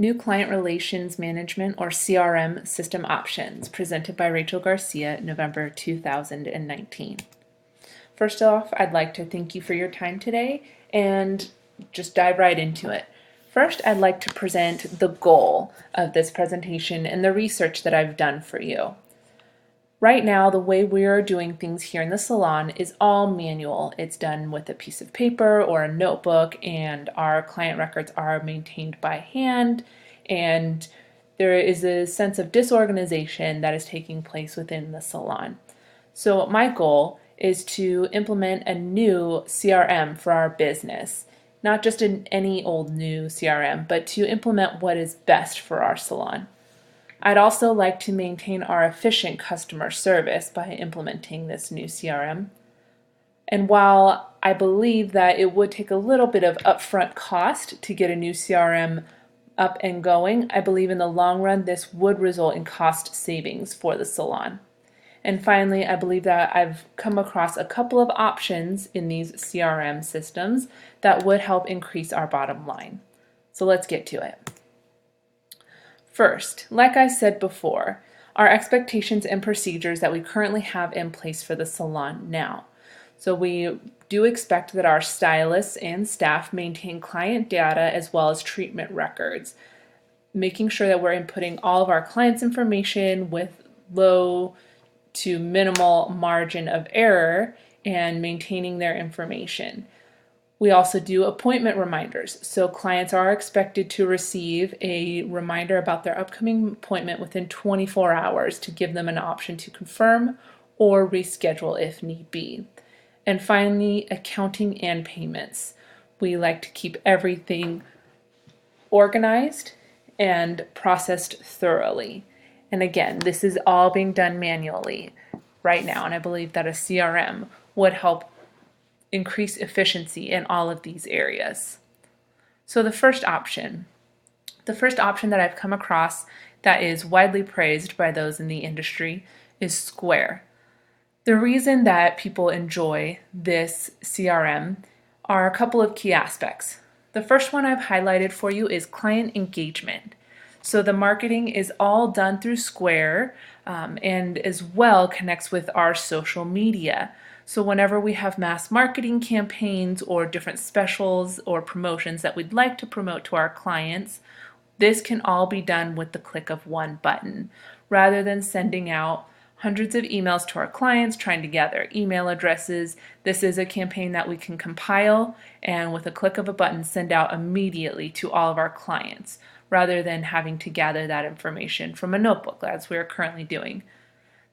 New Client Relations Management or CRM System Options, presented by Rachel Garcia, November 2019. First off, I'd like to thank you for your time today and just dive right into it. First, I'd like to present the goal of this presentation and the research that I've done for you. Right now, the way we are doing things here in the salon is all manual. It's done with a piece of paper or a notebook, and our client records are maintained by hand, and there is a sense of disorganization that is taking place within the salon. So my goal is to implement a new CRM for our business, not just any old new CRM, but to implement what is best for our salon. I'd also like to maintain our efficient customer service by implementing this new CRM. And while I believe that it would take a little bit of upfront cost to get a new CRM up and going, I believe in the long run this would result in cost savings for the salon. And finally, I believe that I've come across a couple of options in these CRM systems that would help increase our bottom line. So let's get to it. First, like I said before, our expectations and procedures that we currently have in place for the salon now. So we do expect that our stylists and staff maintain client data as well as treatment records, making sure that we're inputting all of our clients' information with low to minimal margin of error and maintaining their information. We also do appointment reminders, so clients are expected to receive a reminder about their upcoming appointment within 24 hours to give them an option to confirm or reschedule if need be. And finally, accounting and payments. We like to keep everything organized and processed thoroughly. And again, this is all being done manually right now, and I believe that a CRM would help increase efficiency in all of these areas. So the first option that I've come across that is widely praised by those in the industry is Square. The reason that people enjoy this CRM are a couple of key aspects. The first one I've highlighted for you is client engagement. So the marketing is all done through Square and as well connects with our social media. So whenever we have mass marketing campaigns or different specials or promotions that we'd like to promote to our clients, this can all be done with the click of one button, rather than sending out hundreds of emails to our clients, trying to gather email addresses. This is a campaign that we can compile and with a click of a button send out immediately to all of our clients, rather than having to gather that information from a notebook as we're currently doing.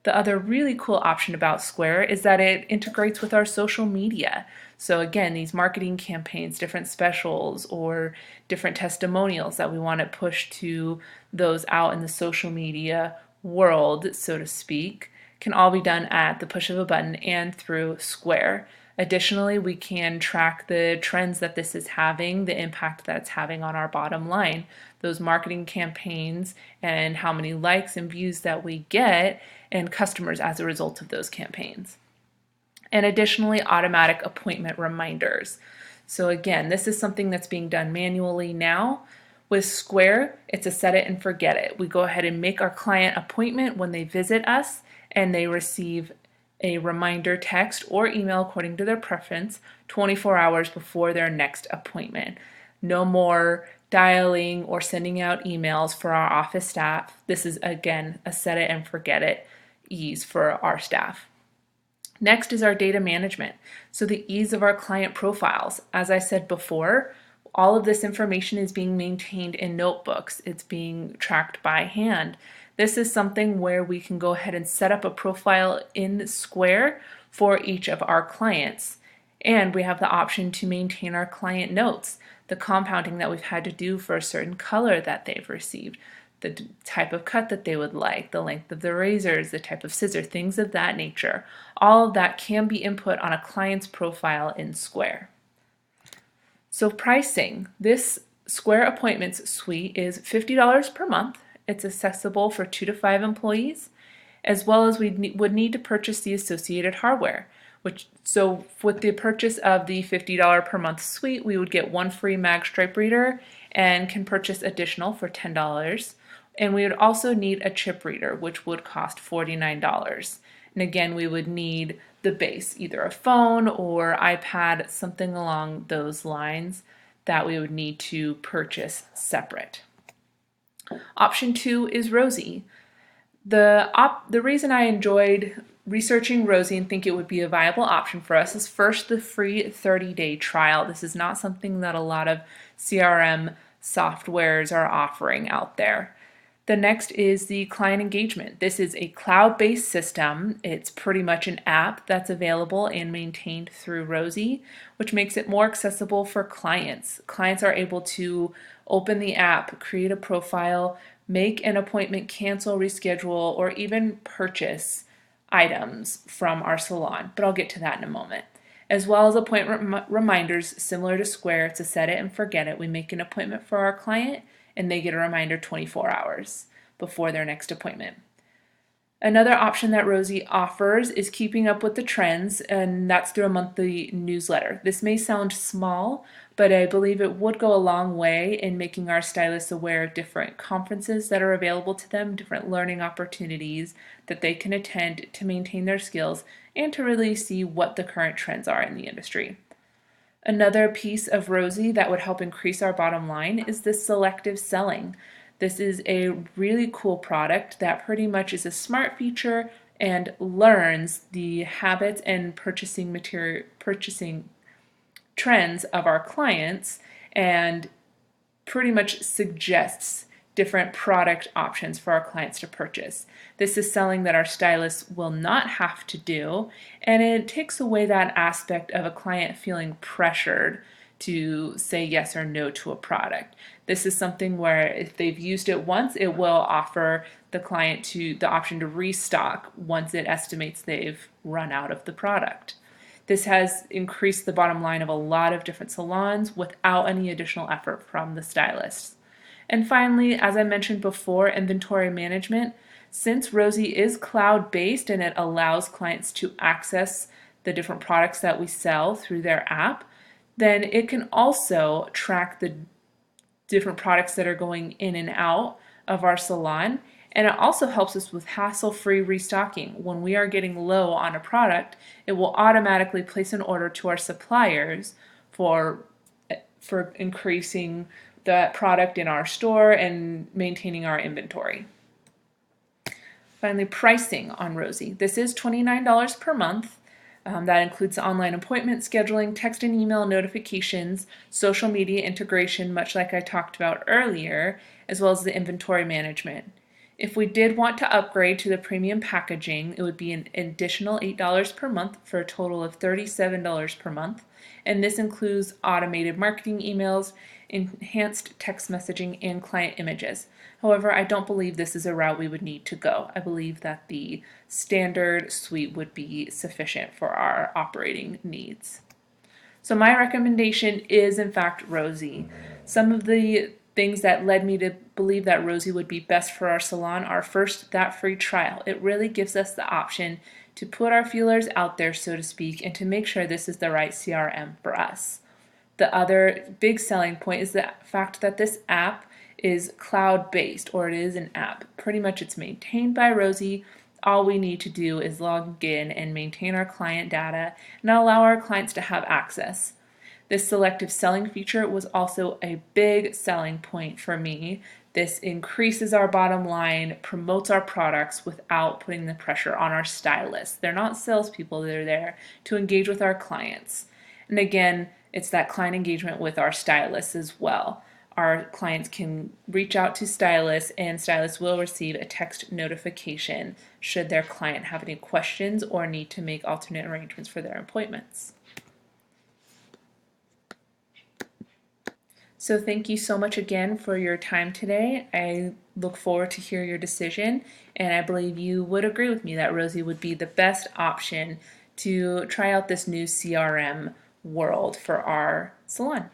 The other really cool option about Square is that it integrates with our social media. So again, these marketing campaigns, different specials, or different testimonials that we want to push to those out in the social media world, so to speak, can all be done at the push of a button and through Square. Additionally, we can track the trends that this is having, the impact that it's having on our bottom line, those marketing campaigns, and how many likes and views that we get and customers as a result of those campaigns. And additionally, automatic appointment reminders. So again, this is something that's being done manually now. With Square, it's a set it and forget it. We go ahead and make our client appointment when they visit us, and they receive a reminder text or email according to their preference 24 hours before their next appointment. No more dialing or sending out emails for our office staff. This is, again, a set it and forget it ease for our staff. Next is our data management. So the ease of our client profiles. As I said before, all of this information is being maintained in notebooks. It's being tracked by hand. This is something where we can go ahead and set up a profile in Square for each of our clients. And we have the option to maintain our client notes, the compounding that we've had to do for a certain color that they've received, the type of cut that they would like, the length of the razors, the type of scissor, things of that nature. All of that can be input on a client's profile in Square. So pricing, this Square Appointments Suite is $50 per month. It's accessible for 2 to 5 employees, as well as we would need to purchase the associated hardware. So with the purchase of the $50 per month suite, we would get one free mag stripe reader and can purchase additional for $10. And we would also need a chip reader, which would cost $49. And again, we would need the base, either a phone or iPad, something along those lines that we would need to purchase separate. Option 2 is Rosie. The reason I enjoyed researching Rosie and think it would be a viable option for us is first the free 30-day trial. This is not something that a lot of CRM softwares are offering out there. The next is the client engagement. This is a cloud-based system. It's pretty much an app that's available and maintained through Rosie, which makes it more accessible for clients. Clients are able to open the app, create a profile, make an appointment, cancel, reschedule, or even purchase items from our salon, but I'll get to that in a moment. As well as appointment reminders similar to Square. It's a set it and forget it. We make an appointment for our client and they get a reminder 24 hours before their next appointment. Another option that Rosie offers is keeping up with the trends, and that's through a monthly newsletter. This may sound small, but I believe it would go a long way in making our stylists aware of different conferences that are available to them, different learning opportunities that they can attend to maintain their skills, and to really see what the current trends are in the industry. Another piece of Rosie that would help increase our bottom line is the selective selling. This is a really cool product that pretty much is a smart feature and learns the habits and purchasing trends of our clients and pretty much suggests different product options for our clients to purchase. This is selling that our stylists will not have to do, and it takes away that aspect of a client feeling pressured to say yes or no to a product. This is something where if they've used it once, it will offer the client the option to restock once it estimates they've run out of the product. This has increased the bottom line of a lot of different salons without any additional effort from the stylists. And finally, as I mentioned before, inventory management. Since Rosie is cloud-based and it allows clients to access the different products that we sell through their app, then it can also track the different products that are going in and out of our salon. And it also helps us with hassle-free restocking. When we are getting low on a product, it will automatically place an order to our suppliers for increasing the product in our store and maintaining our inventory. Finally, pricing on Rosie. This is $29 per month. That includes online appointment scheduling, text and email notifications, social media integration, much like I talked about earlier, as well as the inventory management. If we did want to upgrade to the premium packaging, it would be an additional $8 per month for a total of $37 per month. And this includes automated marketing emails, enhanced text messaging, and client images. However, I don't believe this is a route we would need to go. I believe that the standard suite would be sufficient for our operating needs. So my recommendation is, in fact, Rosie. Some of the things that led me to believe that Rosie would be best for our salon are first, that free trial. It really gives us the option to put our feelers out there, so to speak, and to make sure this is the right CRM for us. The other big selling point is the fact that this app is cloud-based, or it is an app. Pretty much it's maintained by Rosie. All we need to do is log in and maintain our client data and allow our clients to have access. This selective selling feature was also a big selling point for me. This increases our bottom line, promotes our products without putting the pressure on our stylists. They're not salespeople, they're there to engage with our clients. And again, it's that client engagement with our stylists as well. Our clients can reach out to stylists, and stylists will receive a text notification should their client have any questions or need to make alternate arrangements for their appointments. So thank you so much again for your time today. I look forward to hear your decision, and I believe you would agree with me that Rosie would be the best option to try out this new CRM world for our salon.